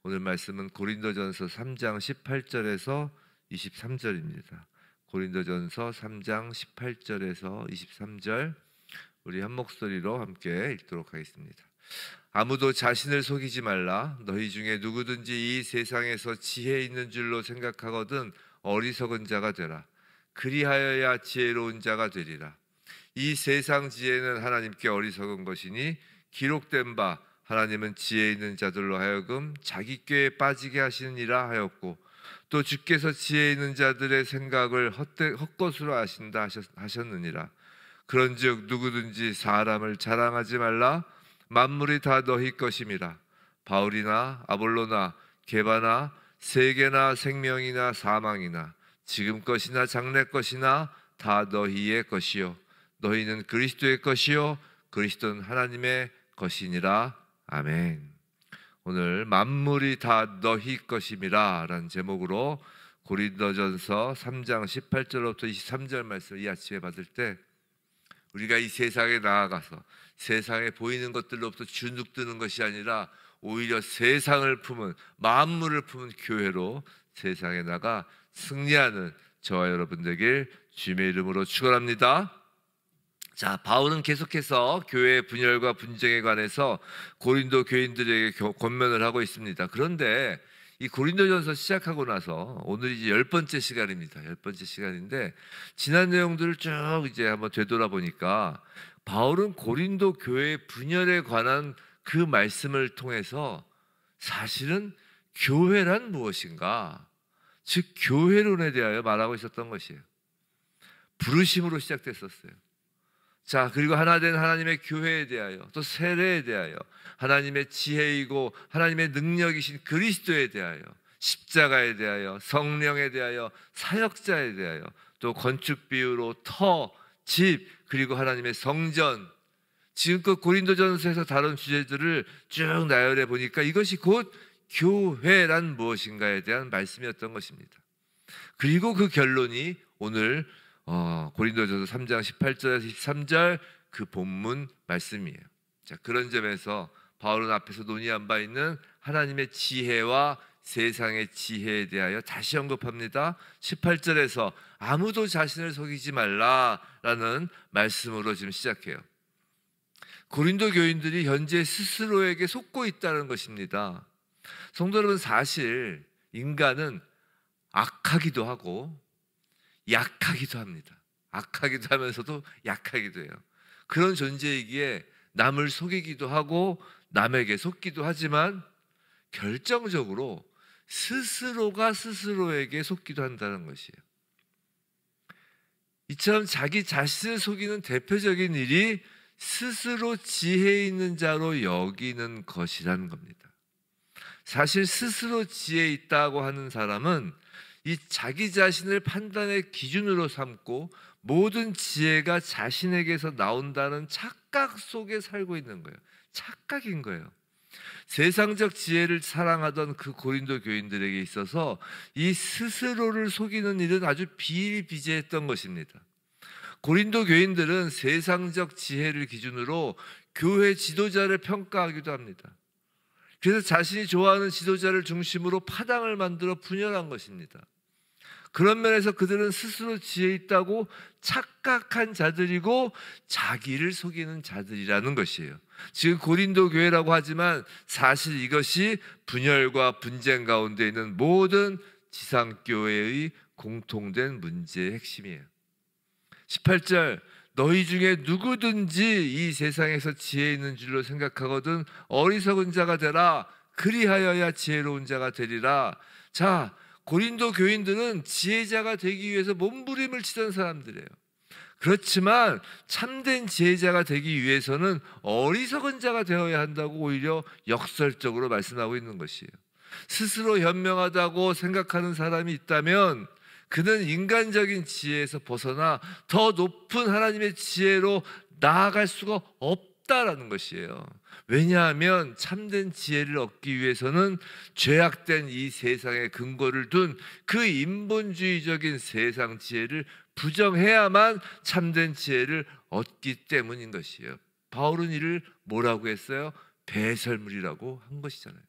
오늘 말씀은 고린도전서 3장 18절에서 23절입니다. 고린도전서 3장 18절에서 23절, 우리 한 목소리로 함께 읽도록 하겠습니다. 아무도 자신을 속이지 말라. 너희 중에 누구든지 이 세상에서 지혜 있는 줄로 생각하거든 어리석은 자가 되라. 그리하여야 지혜로운 자가 되리라. 이 세상 지혜는 하나님께 어리석은 것이니 기록된 바 하나님은 지혜 있는 자들로 하여금 자기 꾀에 빠지게 하시느니라 하였고, 또 주께서 지혜 있는 자들의 생각을 헛것으로 하신다 하셨느니라. 그런즉 누구든지 사람을 자랑하지 말라. 만물이 다 너희 것임이라. 바울이나 아볼로나 게바나 세계나 생명이나 사망이나 지금 것이나 장래 것이나 다 너희의 것이요 너희는 그리스도의 것이요 그리스도는 하나님의 것이니라. 아멘. 오늘 만물이 다 너희 것임이라 라는 제목으로 고린도전서 3장 18절부터 23절 말씀을 이 아침에 받을 때, 우리가 이 세상에 나아가서 세상에 보이는 것들로부터 주눅드는 것이 아니라 오히려 세상을 품은, 만물을 품은 교회로 세상에 나가 승리하는 저와 여러분 되길 주님의 이름으로 축원합니다. 자, 바울은 계속해서 교회의 분열과 분쟁에 관해서 고린도 교인들에게 권면을 하고 있습니다. 그런데 이 고린도전서 시작하고 나서 오늘이 이제 10번째 시간입니다. 10번째 시간인데, 지난 내용들을 쭉 이제 한번 되돌아보니까 바울은 고린도 교회의 분열에 관한 그 말씀을 통해서 사실은 교회란 무엇인가, 즉 교회론에 대하여 말하고 있었던 것이에요. 부르심으로 시작됐었어요. 자, 그리고 하나 된 하나님의 교회에 대하여, 또 세례에 대하여, 하나님의 지혜이고 하나님의 능력이신 그리스도에 대하여, 십자가에 대하여, 성령에 대하여, 사역자에 대하여, 또 건축 비유로 터, 집, 그리고 하나님의 성전, 지금껏 고린도전서에서 다룬 주제들을 쭉 나열해 보니까 이것이 곧 교회란 무엇인가에 대한 말씀이었던 것입니다. 그리고 그 결론이 오늘 고린도전서 3장 18절에서 23절 그 본문 말씀이에요. 자, 그런 점에서 바울은 앞에서 논의한 바 있는 하나님의 지혜와 세상의 지혜에 대하여 다시 언급합니다. 18절에서 아무도 자신을 속이지 말라라는 말씀으로 지금 시작해요. 고린도 교인들이 현재 스스로에게 속고 있다는 것입니다. 성도 여러분, 사실 인간은 악하기도 하고 약하기도 합니다. 악하기도 하면서도 약하기도 해요. 그런 존재이기에 남을 속이기도 하고 남에게 속기도 하지만 결정적으로 스스로가 스스로에게 속기도 한다는 것이에요. 이처럼 자기 자신을 속이는 대표적인 일이 스스로 지혜 있는 자로 여기는 것이라는 겁니다. 사실 스스로 지혜 있다고 하는 사람은 이 자기 자신을 판단의 기준으로 삼고 모든 지혜가 자신에게서 나온다는 착각 속에 살고 있는 거예요. 착각인 거예요. 세상적 지혜를 사랑하던 그 고린도 교인들에게 있어서 이 스스로를 속이는 일은 아주 비일비재했던 것입니다. 고린도 교인들은 세상적 지혜를 기준으로 교회 지도자를 평가하기도 합니다. 그래서 자신이 좋아하는 지도자를 중심으로 파당을 만들어 분열한 것입니다. 그런 면에서 그들은 스스로 지혜 있다고 착각한 자들이고 자기를 속이는 자들이라는 것이에요. 지금 고린도 교회라고 하지만 사실 이것이 분열과 분쟁 가운데 있는 모든 지상교회의 공통된 문제의 핵심이에요. 18절, 너희 중에 누구든지 이 세상에서 지혜 있는 줄로 생각하거든 어리석은 자가 되라. 그리하여야 지혜로운 자가 되리라. 자, 고린도 교인들은 지혜자가 되기 위해서 몸부림을 치던 사람들이에요. 그렇지만 참된 지혜자가 되기 위해서는 어리석은 자가 되어야 한다고 오히려 역설적으로 말씀하고 있는 것이에요. 스스로 현명하다고 생각하는 사람이 있다면 그는 인간적인 지혜에서 벗어나 더 높은 하나님의 지혜로 나아갈 수가 없다라는 것이에요. 왜냐하면 참된 지혜를 얻기 위해서는 죄악된 이 세상에 근거를 둔 그 인본주의적인 세상 지혜를 부정해야만 참된 지혜를 얻기 때문인 것이에요. 바울은 이를 뭐라고 했어요? 배설물이라고 한 것이잖아요.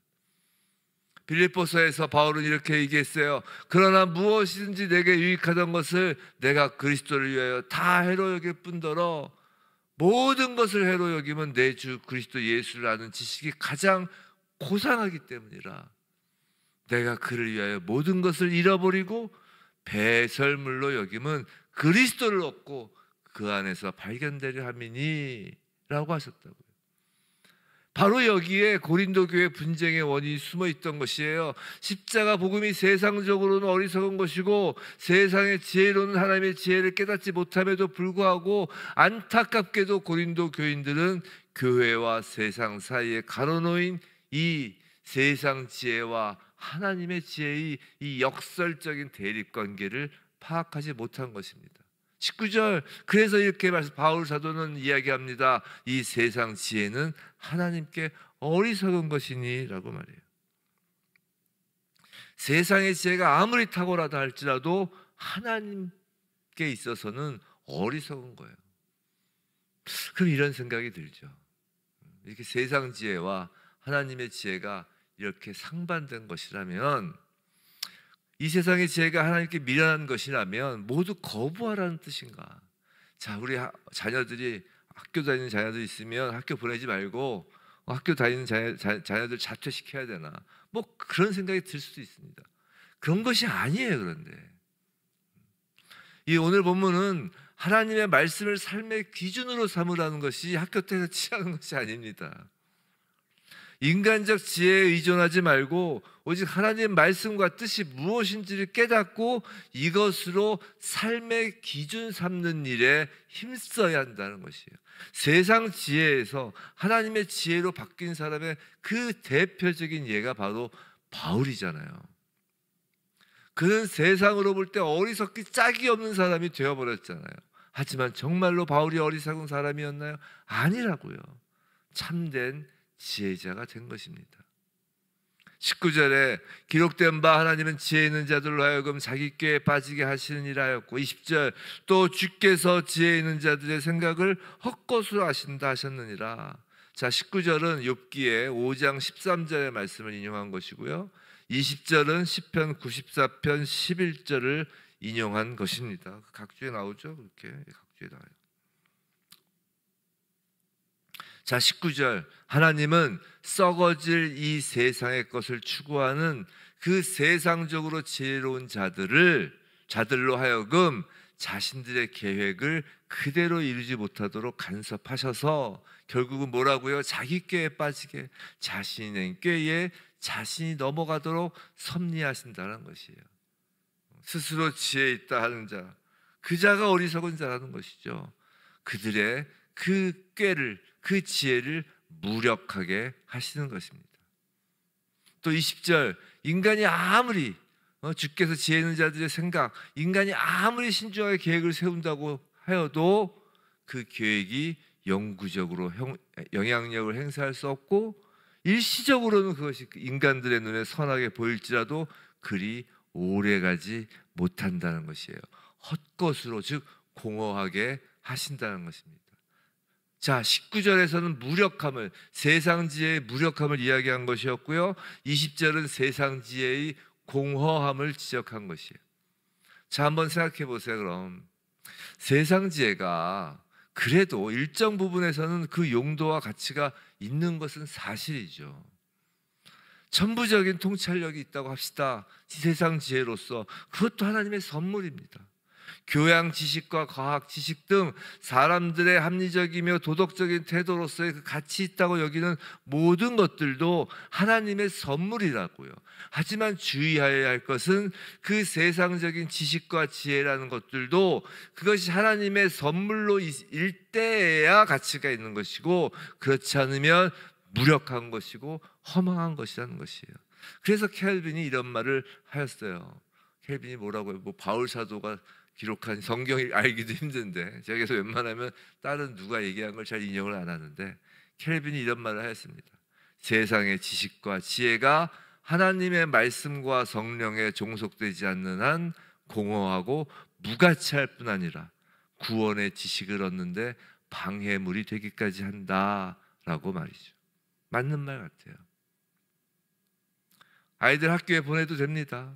빌립보서에서 바울은 이렇게 얘기했어요. 그러나 무엇이든지 내게 유익하던 것을 내가 그리스도를 위하여 다 해로 여길 뿐더러 모든 것을 해로 여기면 내 주 그리스도 예수를 아는 지식이 가장 고상하기 때문이라. 내가 그를 위하여 모든 것을 잃어버리고 배설물로 여김은 그리스도를 얻고 그 안에서 발견되려 함이니 라고 하셨다고요. 바로 여기에 고린도 교회 분쟁의 원인이 숨어 있던 것이에요. 십자가 복음이 세상적으로는 어리석은 것이고 세상의 지혜로는 하나님의 지혜를 깨닫지 못함에도 불구하고 안타깝게도 고린도 교인들은 교회와 세상 사이에 가로놓인 이 세상 지혜와 하나님의 지혜의 이 역설적인 대립관계를 파악하지 못한 것입니다. 19절, 그래서 이렇게 바울 사도는 이야기합니다. 이 세상 지혜는 하나님께 어리석은 것이니 라고 말해요. 세상의 지혜가 아무리 탁월하다 할지라도 하나님께 있어서는 어리석은 거예요. 그럼 이런 생각이 들죠. 이렇게 세상 지혜와 하나님의 지혜가 이렇게 상반된 것이라면, 이 세상의 지혜가 하나님께 미련한 것이라면 모두 거부하라는 뜻인가? 자, 우리 자녀들이 학교 다니는 자녀들 있으면 학교 보내지 말고 학교 다니는 자녀들 자퇴시켜야 되나? 뭐 그런 생각이 들 수도 있습니다. 그런 것이 아니에요. 그런데 이 오늘 본문은 하나님의 말씀을 삶의 기준으로 삼으라는 것이 학교 때에서 치라는 것이 아닙니다. 인간적 지혜에 의존하지 말고 오직 하나님의 말씀과 뜻이 무엇인지를 깨닫고 이것으로 삶의 기준 삼는 일에 힘써야 한다는 것이에요. 세상 지혜에서 하나님의 지혜로 바뀐 사람의 그 대표적인 예가 바로 바울이잖아요. 그는 세상으로 볼 때 어리석기 짝이 없는 사람이 되어버렸잖아요. 하지만 정말로 바울이 어리석은 사람이었나요? 아니라고요. 참된 지혜자가 된 것입니다. 19절에 기록된 바 하나님은 지혜 있는 자들로 하여금 자기 꾀에 빠지게 하시는 일 하였고, 20절 또 주께서 지혜 있는 자들의 생각을 헛것으로 하신다 하셨느니라. 자, 19절은 욥기의 5장 13절의 말씀을 인용한 것이고요, 20절은 시편 94편 11절을 인용한 것입니다. 각주에 나오죠. 그렇게 각주에 나와요. 자, 19절, 하나님은 썩어질 이 세상의 것을 추구하는 그 세상적으로 지혜로운 자들로 하여금 자신들의 계획을 그대로 이루지 못하도록 간섭하셔서 결국은 뭐라고요? 자기 꾀에 빠지게, 자신의 꾀에 자신이 넘어가도록 섭리하신다는 것이에요. 스스로 지혜 있다 하는 자, 그 자가 어리석은 자라는 것이죠. 그들의 그 꾀를, 그 지혜를 무력하게 하시는 것입니다. 또 20절, 인간이 아무리 주께서 지혜 있는 자들의 생각, 인간이 아무리 신중하게 계획을 세운다고 하여도 그 계획이 영구적으로 영향력을 행사할 수 없고, 일시적으로는 그것이 인간들의 눈에 선하게 보일지라도 그리 오래가지 못한다는 것이에요. 헛것으로, 즉 공허하게 하신다는 것입니다. 자, 19절에서는 무력함을, 세상 지혜의 무력함을 이야기한 것이었고요, 20절은 세상 지혜의 공허함을 지적한 것이에요. 자, 한번 생각해 보세요. 그럼 세상 지혜가 그래도 일정 부분에서는 그 용도와 가치가 있는 것은 사실이죠. 천부적인 통찰력이 있다고 합시다. 세상 지혜로서 그것도 하나님의 선물입니다. 교양 지식과 과학 지식 등 사람들의 합리적이며 도덕적인 태도로서의 그 가치 있다고 여기는 모든 것들도 하나님의 선물이라고요. 하지만 주의해야 할 것은 그 세상적인 지식과 지혜라는 것들도 그것이 하나님의 선물로 일 때에야 가치가 있는 것이고, 그렇지 않으면 무력한 것이고 허망한 것이라는 것이에요. 그래서 켈빈이 이런 말을 하였어요. 켈빈이 뭐라고 해요? 바울 사도가 기록한 성경을 알기도 힘든데, 제가 그래서 웬만하면 다른 누가 얘기한 걸 잘 인용을 안 하는데, 켈빈이 이런 말을 하였습니다. 세상의 지식과 지혜가 하나님의 말씀과 성령에 종속되지 않는 한 공허하고 무가치할 뿐 아니라 구원의 지식을 얻는데 방해물이 되기까지 한다라고 말이죠. 맞는 말 같아요. 아이들 학교에 보내도 됩니다.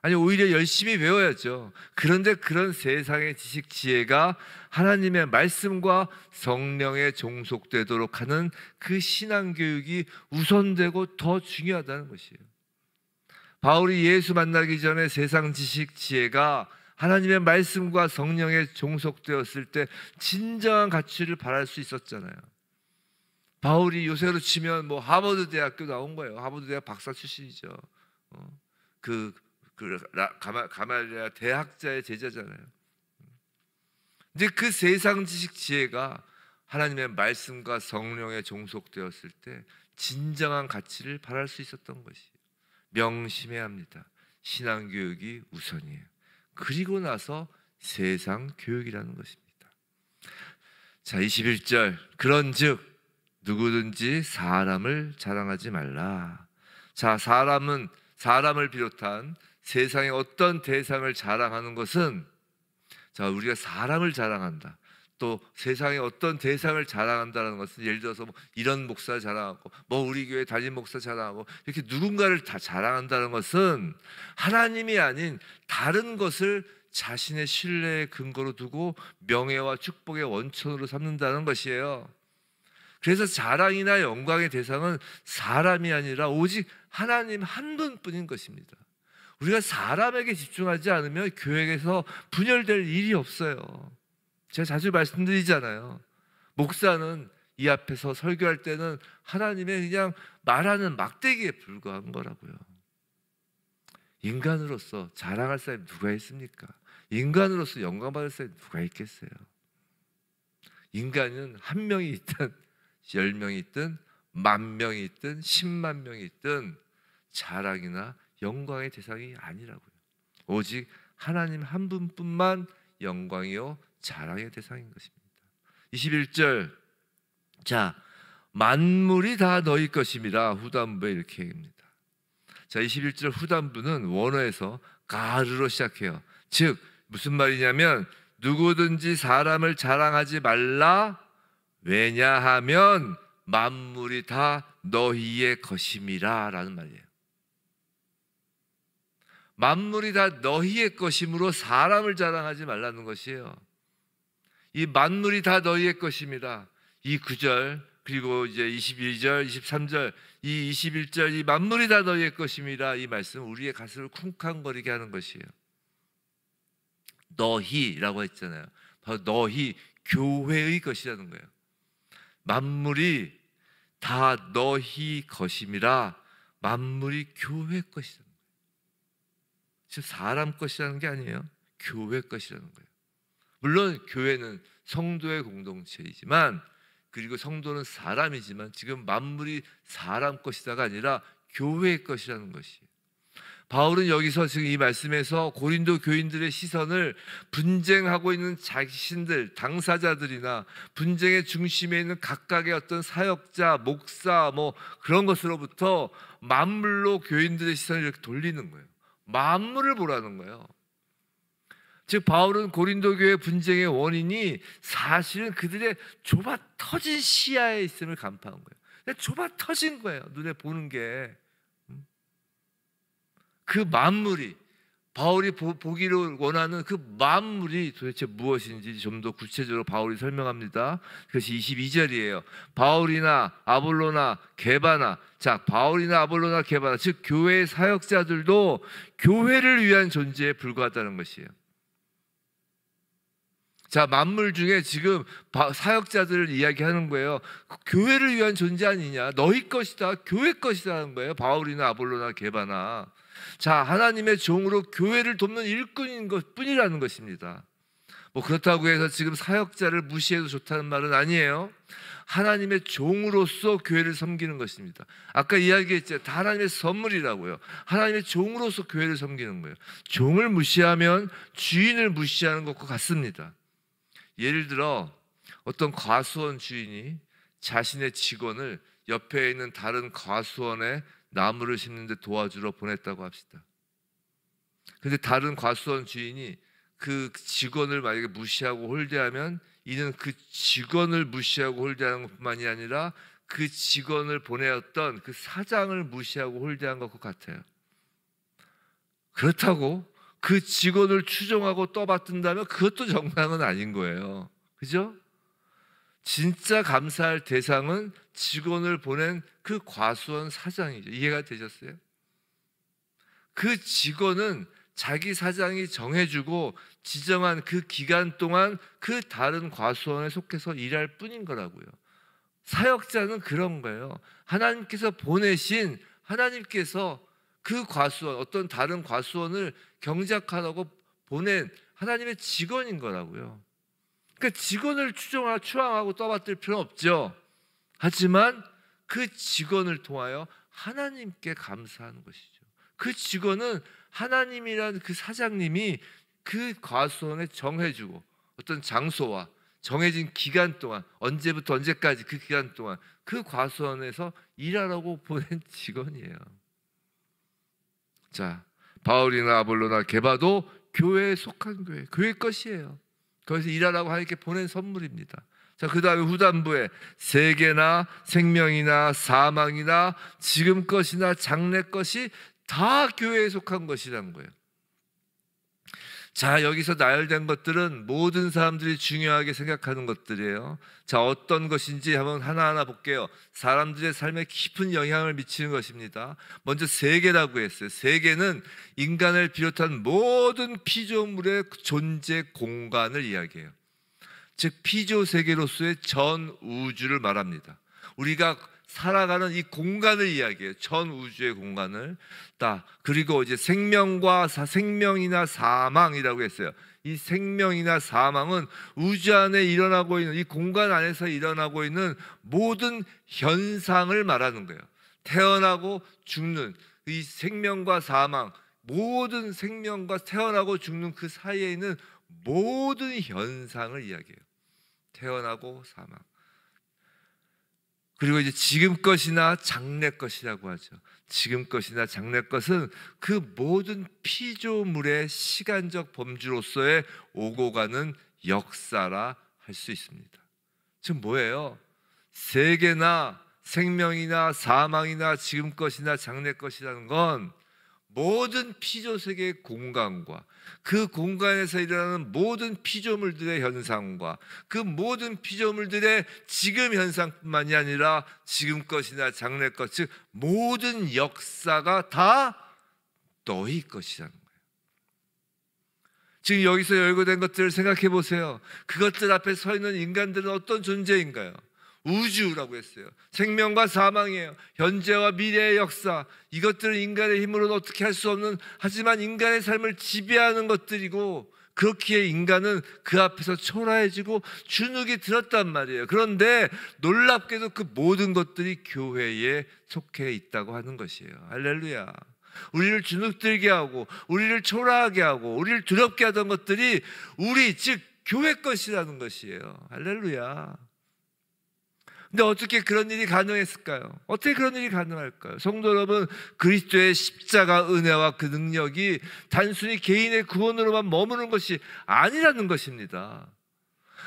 아니 오히려 열심히 배워야죠. 그런데 그런 세상의 지식 지혜가 하나님의 말씀과 성령에 종속되도록 하는 그 신앙교육이 우선되고 더 중요하다는 것이에요. 바울이 예수 만나기 전에 세상 지식 지혜가 하나님의 말씀과 성령에 종속되었을 때 진정한 가치를 발할 수 있었잖아요. 바울이 요새로 치면 뭐 하버드 대학교 나온 거예요. 하버드 대학 박사 출신이죠. 가말리아 대학자의 제자잖아요. 근데 그 세상 지식 지혜가 하나님의 말씀과 성령에 종속되었을 때 진정한 가치를 발할 수 있었던 것이에요. 명심해야 합니다. 신앙교육이 우선이에요. 그리고 나서 세상 교육이라는 것입니다. 자, 21절. 그런즉 누구든지 사람을 자랑하지 말라. 자, 사람을 비롯한 세상의 어떤 대상을 자랑하는 것은, 자, 우리가 사람을 자랑한다, 또 세상의 어떤 대상을 자랑한다는 것은, 예를 들어서 뭐 이런 목사 자랑하고 뭐 우리 교회 담임 목사 자랑하고 이렇게 누군가를 다 자랑한다는 것은 하나님이 아닌 다른 것을 자신의 신뢰의 근거로 두고 명예와 축복의 원천으로 삼는다는 것이에요. 그래서 자랑이나 영광의 대상은 사람이 아니라 오직 하나님 한 분뿐인 것입니다. 우리가 사람에게 집중하지 않으면 교회에서 분열될 일이 없어요. 제가 자주 말씀드리잖아요. 목사는 이 앞에서 설교할 때는 하나님의 그냥 말하는 막대기에 불과한 거라고요. 인간으로서 자랑할 사람이 누가 있습니까? 인간으로서 영광받을 사람이 누가 있겠어요? 인간은 한 명이 있든 10명이 있든 10,000명이 있든 10만 명이 있든 자랑이나 영광의 대상이 아니라고요. 오직 하나님 한 분뿐만 영광이요 자랑의 대상인 것입니다. 21절. 자, 만물이 다 너희 것임이라 후단부에 이렇게 얘기합니다. 자, 21절 후단부는 원어에서 가르로 시작해요. 즉 무슨 말이냐면 누구든지 사람을 자랑하지 말라. 왜냐하면 만물이 다 너희의 것임이라 라는 말이에요. 만물이 다 너희의 것이므로 사람을 자랑하지 말라는 것이에요. 이 만물이 다 너희의 것입니다. 이 9절 그리고 이제 22절, 23절, 이 21절 이 만물이 다 너희의 것임이라 이 말씀 우리의 가슴을 쿵쾅거리게 하는 것이에요. 너희라고 했잖아요. 바로 너희 교회의 것이라는 거예요. 만물이 다 너희 것임이라 만물이 교회 것이라는 거예요. 지금 사람 것이라는 게 아니에요. 교회 것이라는 거예요. 물론 교회는 성도의 공동체이지만 그리고 성도는 사람이지만 지금 만물이 사람 것이다가 아니라 교회의 것이라는 것이에요. 바울은 여기서 지금 이 말씀에서 고린도 교인들의 시선을 분쟁하고 있는 자신들, 당사자들이나 분쟁의 중심에 있는 각각의 어떤 사역자, 목사 뭐 그런 것으로부터 만물로 교인들의 시선을 이렇게 돌리는 거예요. 만물을 보라는 거예요. 즉 바울은 고린도 교회 분쟁의 원인이 사실은 그들의 좁아 터진 시야에 있음을 간파한 거예요. 좁아 터진 거예요. 눈에 보는 게. 그 만물이 바울이 보기를 원하는 그 만물이 도대체 무엇인지 좀 더 구체적으로 바울이 설명합니다. 그것이 22절이에요. 바울이나 아볼로나 게바나, 자 바울이나 아볼로나 게바나, 즉 교회의 사역자들도 교회를 위한 존재에 불과하다는 것이에요. 자, 만물 중에 지금 사역자들을 이야기하는 거예요. 교회를 위한 존재 아니냐, 너희 것이다, 교회 것이다 하는 거예요. 바울이나 아볼로나 게바나. 자, 하나님의 종으로 교회를 돕는 일꾼인 것뿐이라는 것입니다. 뭐 그렇다고 해서 지금 사역자를 무시해도 좋다는 말은 아니에요. 하나님의 종으로서 교회를 섬기는 것입니다. 아까 이야기했죠. 다 하나님의 선물이라고요. 하나님의 종으로서 교회를 섬기는 거예요. 종을 무시하면 주인을 무시하는 것과 같습니다. 예를 들어 어떤 과수원 주인이 자신의 직원을 옆에 있는 다른 과수원에 나무를 심는데 도와주러 보냈다고 합시다. 그런데 다른 과수원 주인이 그 직원을 만약에 무시하고 홀대하면 이는 그 직원을 무시하고 홀대하는 것뿐만이 아니라 그 직원을 보내었던 그 사장을 무시하고 홀대한 것 같아요. 그렇다고 그 직원을 추종하고 떠받든다면 그것도 정상은 아닌 거예요. 그죠? 진짜 감사할 대상은 직원을 보낸 그 과수원 사장이죠. 이해가 되셨어요? 그 직원은 자기 사장이 정해주고 지정한 그 기간 동안 그 다른 과수원에 속해서 일할 뿐인 거라고요. 사역자는 그런 거예요. 하나님께서 보내신, 하나님께서 그 과수원, 어떤 다른 과수원을 경작하라고 보낸 하나님의 직원인 거라고요. 그러니까 직원을 추앙하고 떠받들 필요는 없죠. 하지만 그 직원을 통하여 하나님께 감사하는 것이죠. 그 직원은 하나님이라는 그 사장님이 그 과수원에 정해주고 어떤 장소와 정해진 기간 동안, 언제부터 언제까지 그 기간 동안 그 과수원에서 일하라고 보낸 직원이에요. 자, 바울이나 아볼로나 게바도 교회에 속한 교회 것이에요. 거기서 일하라고 하나님께 보낸 선물입니다. 자, 그 다음에 후단부에 세계나 생명이나 사망이나 지금 것이나 장래 것이 다 교회에 속한 것이라는 거예요. 자, 여기서 나열된 것들은 모든 사람들이 중요하게 생각하는 것들이에요. 자, 어떤 것인지 한번 하나하나 볼게요. 사람들의 삶에 깊은 영향을 미치는 것입니다. 먼저 세계라고 했어요. 세계는 인간을 비롯한 모든 피조물의 존재 공간을 이야기해요. 즉 피조세계로서의 전 우주를 말합니다. 우리가 살아가는 이 공간을 이야기해요. 전 우주의 공간을. 그리고 이제 생명이나 사망이라고 했어요. 이 생명이나 사망은 우주 안에 일어나고 있는, 이 공간 안에서 일어나고 있는 모든 현상을 말하는 거예요. 태어나고 죽는 이 생명과 사망, 모든 생명과 태어나고 죽는 그 사이에 있는 모든 현상을 이야기해요. 태어나고 사망. 그리고 이제 지금 것이나 장래 것이라고 하죠. 지금 것이나 장래 것은 그 모든 피조물의 시간적 범주로서의 오고 가는 역사라 할 수 있습니다. 지금 뭐예요? 세계나 생명이나 사망이나 지금 것이나 장래 것이라는 건 모든 피조세계의 공간과 그 공간에서 일어나는 모든 피조물들의 현상과 그 모든 피조물들의 지금 현상뿐만이 아니라 지금 것이나 장래 것, 즉 모든 역사가 다 너희 것이라는 거예요. 지금 여기서 열거된 것들을 생각해 보세요. 그것들 앞에 서 있는 인간들은 어떤 존재인가요? 우주라고 했어요. 생명과 사망이에요. 현재와 미래의 역사, 이것들은 인간의 힘으로는 어떻게 할 수 없는, 하지만 인간의 삶을 지배하는 것들이고, 그렇기에 인간은 그 앞에서 초라해지고 주눅이 들었단 말이에요. 그런데 놀랍게도 그 모든 것들이 교회에 속해 있다고 하는 것이에요. 할렐루야. 우리를 주눅들게 하고 우리를 초라하게 하고 우리를 두렵게 하던 것들이 우리, 즉 교회 것이라는 것이에요. 할렐루야. 근데 어떻게 그런 일이 가능했을까요? 어떻게 그런 일이 가능할까요? 성도 여러분, 그리스도의 십자가 은혜와 그 능력이 단순히 개인의 구원으로만 머무는 것이 아니라는 것입니다.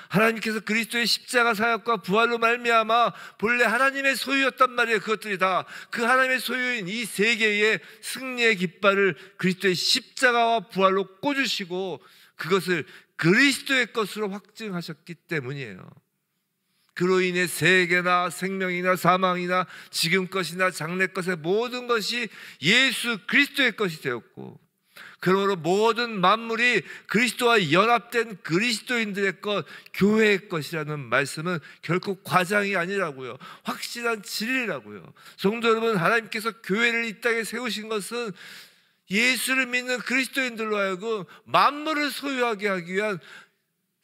하나님께서 그리스도의 십자가 사역과 부활로 말미암아 본래 하나님의 소유였단 말이에요. 그것들이 다 그 하나님의 소유인 이 세계의 승리의 깃발을 그리스도의 십자가와 부활로 꽂으시고 그것을 그리스도의 것으로 확증하셨기 때문이에요. 그로 인해 세계나 생명이나 사망이나 지금 것이나 장래 것의 모든 것이 예수 그리스도의 것이 되었고, 그러므로 모든 만물이 그리스도와 연합된 그리스도인들의 것, 교회의 것이라는 말씀은 결코 과장이 아니라고요. 확실한 진리라고요. 성도 여러분, 하나님께서 교회를 이 땅에 세우신 것은 예수를 믿는 그리스도인들로 하여금 만물을 소유하게 하기 위한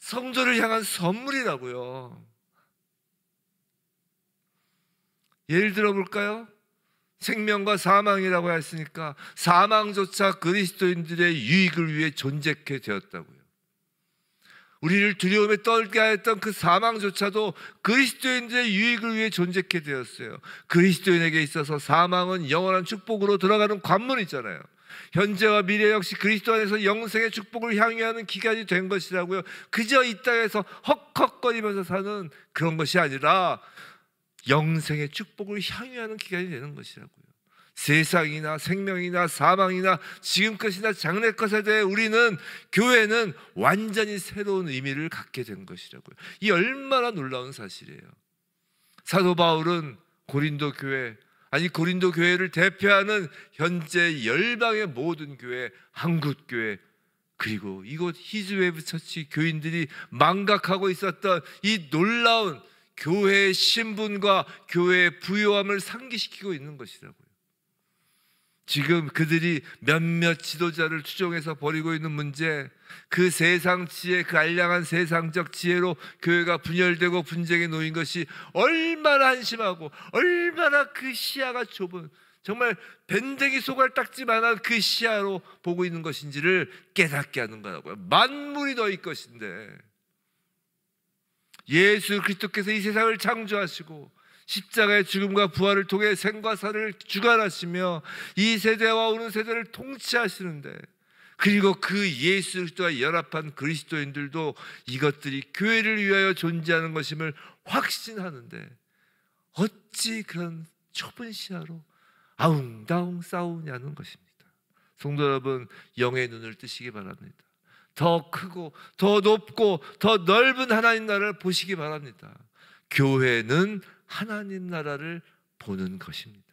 성도를 향한 선물이라고요. 예를 들어 볼까요? 생명과 사망이라고 했으니까 사망조차 그리스도인들의 유익을 위해 존재케 되었다고요. 우리를 두려움에 떨게 하였던 그 사망조차도 그리스도인들의 유익을 위해 존재케 되었어요. 그리스도인에게 있어서 사망은 영원한 축복으로 들어가는 관문이잖아요. 현재와 미래 역시 그리스도 안에서 영생의 축복을 향유하는 기간이 된 것이라고요. 그저 이 땅에서 헉헉거리면서 사는 그런 것이 아니라 영생의 축복을 향유하는 기간이 되는 것이라고요. 세상이나 생명이나 사망이나 지금것이나 장래 것에 대해 우리는, 교회는 완전히 새로운 의미를 갖게 된 것이라고요. 이 얼마나 놀라운 사실이에요. 사도 바울은 고린도 교회, 고린도 교회를 대표하는 현재 열방의 모든 교회, 한국교회, 그리고 이곳 히즈웨브 처치 교인들이 망각하고 있었던 이 놀라운 교회의 신분과 교회의 부요함을 상기시키고 있는 것이라고요. 지금 그들이 몇몇 지도자를 추종해서 벌이고 있는 문제, 그 세상 지혜, 그 알량한 세상적 지혜로 교회가 분열되고 분쟁에 놓인 것이 얼마나 한심하고 얼마나 그 시야가 좁은, 정말 밴댕이 소갈딱지만한 그 시야로 보고 있는 것인지를 깨닫게 하는 거라고요. 만물이 너희 것인데, 예수 그리스도께서 이 세상을 창조하시고 십자가의 죽음과 부활을 통해 생과 사를 주관하시며 이 세대와 오는 세대를 통치하시는데, 그리고 그 예수 그리스도와 연합한 그리스도인들도 이것들이 교회를 위하여 존재하는 것임을 확신하는데 어찌 그런 좁은 시야로 아웅다웅 싸우냐는 것입니다. 성도 여러분, 영의 눈을 뜨시기 바랍니다. 더 크고 더 높고 더 넓은 하나님 나라를 보시기 바랍니다. 교회는 하나님 나라를 보는 것입니다.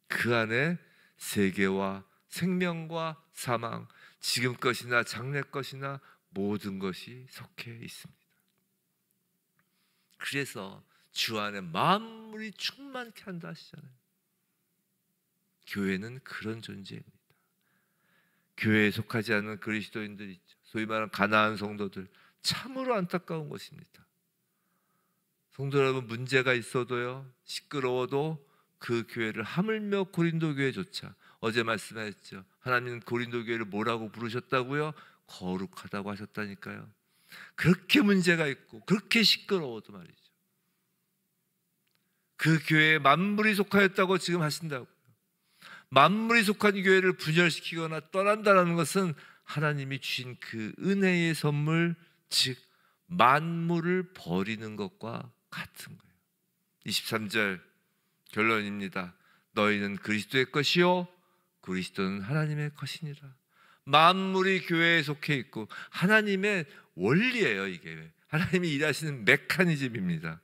그 안에 세계와 생명과 사망, 지금 것이나 장래 것이나 모든 것이 속해 있습니다. 그래서 주 안에 만물이 충만케 한다 하시잖아요. 교회는 그런 존재입니다. 교회에 속하지 않는 그리스도인들 있죠. 소위 말하는 가나안 성도들, 참으로 안타까운 것입니다. 성도 여러분, 문제가 있어도요, 시끄러워도 그 교회를, 하물며 고린도 교회조차, 어제 말씀하셨죠. 하나님은 고린도 교회를 뭐라고 부르셨다고요? 거룩하다고 하셨다니까요. 그렇게 문제가 있고 그렇게 시끄러워도 말이죠, 그 교회에 만물이 속하였다고 지금 하신다고요. 만물이 속한 교회를 분열시키거나 떠난다는 것은 하나님이 주신 그 은혜의 선물, 즉 만물을 버리는 것과 같은 거예요. 23절 결론입니다. 너희는 그리스도의 것이요 그리스도는 하나님의 것이니라. 만물이 교회에 속해 있고 하나님의 원리예요. 이게 하나님이 일하시는 메커니즘입니다.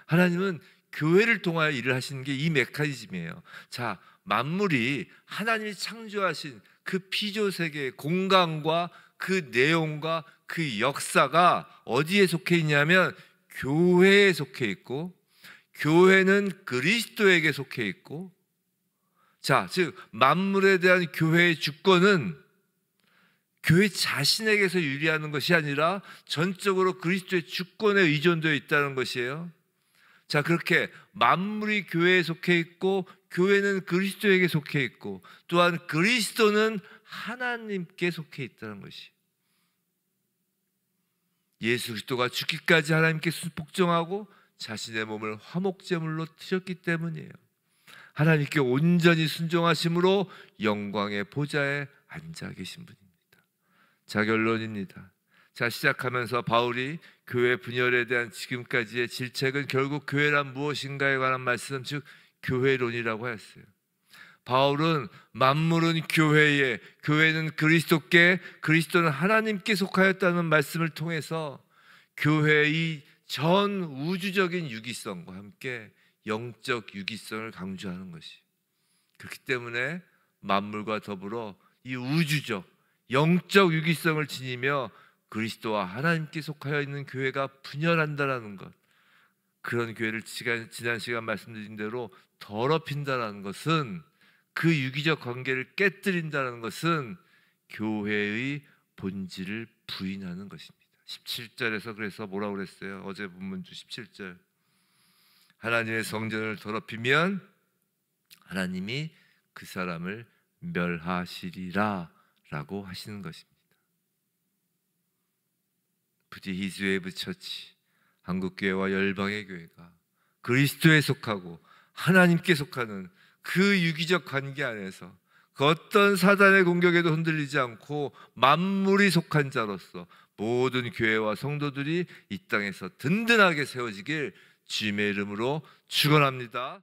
하나님은 교회를 통하여 일을 하시는 게 이 메커니즘이에요. 자, 만물이 하나님이 창조하신 그 피조세계의 공간과 그 내용과 그 역사가 어디에 속해 있냐면 교회에 속해 있고, 교회는 그리스도에게 속해 있고, 자, 즉 만물에 대한 교회의 주권은 교회 자신에게서 유리하는 것이 아니라 전적으로 그리스도의 주권에 의존되어 있다는 것이에요. 자, 그렇게 만물이 교회에 속해 있고 교회는 그리스도에게 속해 있고 또한 그리스도는 하나님께 속해 있다는 것이, 예수 그리스도가 죽기까지 하나님께 복종하고 자신의 몸을 화목제물로 드렸기 때문이에요. 하나님께 온전히 순종하심으로 영광의 보좌에 앉아 계신 분입니다. 자, 결론입니다. 자, 시작하면서 바울이 교회 분열에 대한 지금까지의 질책은 결국 교회란 무엇인가에 관한 말씀, 즉 교회론이라고 했어요. 바울은 만물은 교회에, 교회는 그리스도께, 그리스도는 하나님께 속하였다는 말씀을 통해서 교회의 전 우주적인 유기성과 함께 영적 유기성을 강조하는 것이, 그렇기 때문에 만물과 더불어 이 우주적 영적 유기성을 지니며 그리스도와 하나님께 속하여 있는 교회가 분열한다라는 것, 그런 교회를 지난 시간 말씀드린 대로 더럽힌다라는 것은, 그 유기적 관계를 깨뜨린다는 것은 교회의 본질을 부인하는 것입니다. 17절에서 그래서 뭐라고 그랬어요? 어제 본문주 17절, 하나님의 성전을 더럽히면 하나님이 그 사람을 멸하시리라 라고 하시는 것입니다. 부디 히즈웨이브 처치, 한국교회와 열방의 교회가 그리스도에 속하고 하나님께 속하는 그 유기적 관계 안에서 그 어떤 사단의 공격에도 흔들리지 않고 만물이 속한 자로서 모든 교회와 성도들이 이 땅에서 든든하게 세워지길 주님의 이름으로 축원합니다.